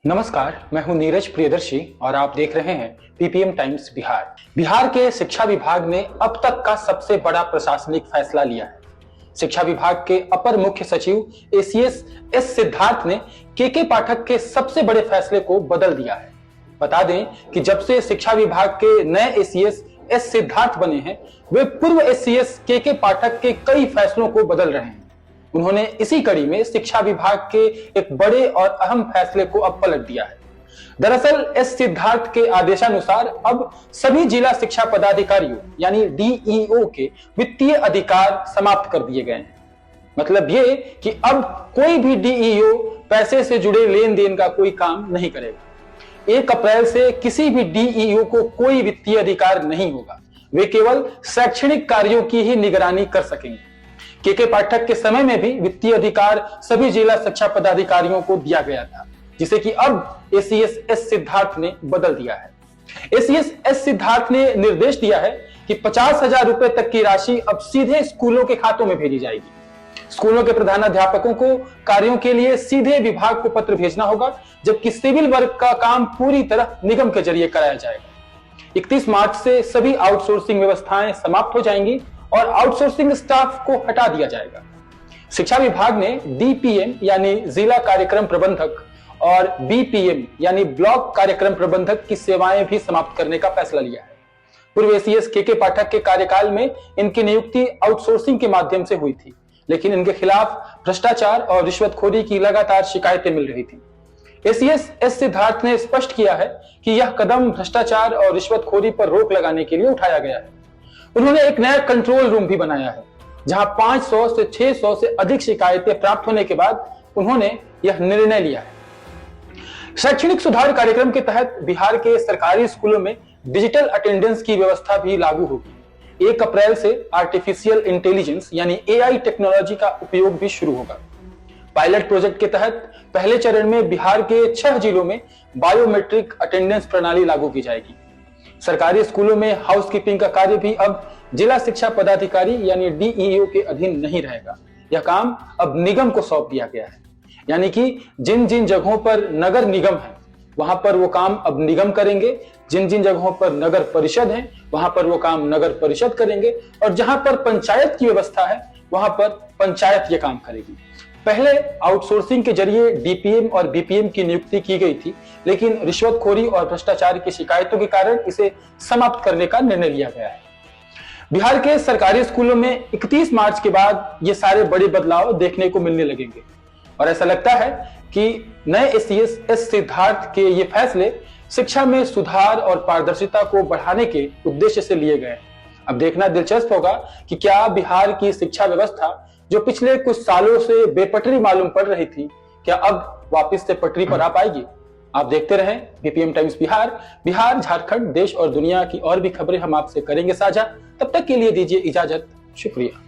नमस्कार, मैं हूं नीरज प्रियदर्शी और आप देख रहे हैं पीपीएम टाइम्स बिहार। बिहार के शिक्षा विभाग ने अब तक का सबसे बड़ा प्रशासनिक फैसला लिया है। शिक्षा विभाग के अपर मुख्य सचिव एसीएस एस सिद्धार्थ ने के पाठक के सबसे बड़े फैसले को बदल दिया है। बता दें कि जब से शिक्षा विभाग के नए एसीएस एस सिद्धार्थ बने हैं, वे पूर्व एसीएस के पाठक के कई फैसलों को बदल रहे हैं। उन्होंने इसी कड़ी में शिक्षा विभाग के एक बड़े और अहम फैसले को अब पलट दिया है। दरअसल एस सिद्धार्थ के आदेशानुसार अब सभी जिला शिक्षा पदाधिकारियों यानी डीईओ के वित्तीय अधिकार समाप्त कर दिए गए हैं। मतलब ये कि अब कोई भी डीईओ पैसे से जुड़े लेन देन का कोई काम नहीं करेगा। 1 अप्रैल से किसी भी डीईओ को कोई वित्तीय अधिकार नहीं होगा। वे केवल शैक्षणिक कार्यों की ही निगरानी कर सकेंगे। के पाठक के समय में भी वित्तीय अधिकार सभी जिला शिक्षा पदाधिकारियों को दिया गया था, जिसे कि अब एसीएस एस सिद्धार्थ ने बदल दिया है। एसीएस एस सिद्धार्थ ने निर्देश दिया है कि 50,000 रुपए तक की राशि अब सीधे स्कूलों के खातों में भेजी जाएगी। स्कूलों के प्रधानाध्यापकों को कार्यों के लिए सीधे विभाग को पत्र भेजना होगा, जबकि सिविल वर्क का काम पूरी तरह निगम के जरिए कराया जाएगा। 31 मार्च से सभी आउटसोर्सिंग व्यवस्थाएं समाप्त हो जाएंगी और आउटसोर्सिंग स्टाफ को हटा दिया जाएगा। शिक्षा विभाग ने डीपीएम यानी जिला कार्यक्रम प्रबंधक और बीपीएम यानी ब्लॉक कार्यक्रम प्रबंधक की सेवाएं भी समाप्त करने का फैसला लिया है। पूर्व एसीएस के पाठक के कार्यकाल में इनकी नियुक्ति आउटसोर्सिंग के माध्यम से हुई थी, लेकिन इनके खिलाफ भ्रष्टाचार और रिश्वतखोरी की लगातार शिकायतें मिल रही थी। एसीएस एस सिद्धार्थ ने स्पष्ट किया है कि यह कदम भ्रष्टाचार और रिश्वतखोरी पर रोक लगाने के लिए उठाया गया है। उन्होंने एक नया कंट्रोल रूम भी बनाया है, जहां 500 से 600 से अधिक शिकायतें प्राप्त होने के बाद उन्होंने यह निर्णय लिया है। शैक्षणिक सुधार कार्यक्रम के तहत बिहार के सरकारी स्कूलों में डिजिटल अटेंडेंस की व्यवस्था भी लागू होगी। 1 अप्रैल से आर्टिफिशियल इंटेलिजेंस यानी एआई टेक्नोलॉजी का उपयोग भी शुरू होगा। पायलट प्रोजेक्ट के तहत पहले चरण में बिहार के 6 जिलों में बायोमेट्रिक अटेंडेंस प्रणाली लागू की जाएगी। सरकारी स्कूलों में हाउसकीपिंग का कार्य भी अब जिला शिक्षा पदाधिकारी यानी डीईओ के अधीन नहीं रहेगा। यह काम अब निगम को सौंप दिया गया है, यानी कि जिन जिन जगहों पर नगर निगम है वहां पर वो काम अब निगम करेंगे, जिन जिन जगहों पर नगर परिषद है वहां पर वो काम नगर परिषद करेंगे, और जहां पर पंचायत की व्यवस्था है वहां पर पंचायत ये काम करेगी। पहले आउटसोर्सिंग के जरिए डीपीएम और बीपीएम की नियुक्ति की गई थी, लेकिन रिश्वतखोरी और भ्रष्टाचार की शिकायतों के कारण इसे समाप्त करने का निर्णय लिया गया है। बिहार के सरकारी स्कूलों में 31 मार्च के बाद ये सारे बड़े बदलाव देखने को मिलने लगेंगे और ऐसा लगता है कि नए एसीएस एस सिद्धार्थ के ये फैसले शिक्षा में सुधार और पारदर्शिता को बढ़ाने के उद्देश्य से लिए गए। अब देखना दिलचस्प होगा कि क्या बिहार की शिक्षा व्यवस्था जो पिछले कुछ सालों से बेपटरी मालूम पड़ रही थी, क्या अब वापस से पटरी पर आ पाएगी। आप देखते रहें पीपीएम टाइम्स बिहार। बिहार, झारखंड, देश और दुनिया की और भी खबरें हम आपसे करेंगे साझा। तब तक के लिए दीजिए इजाजत। शुक्रिया।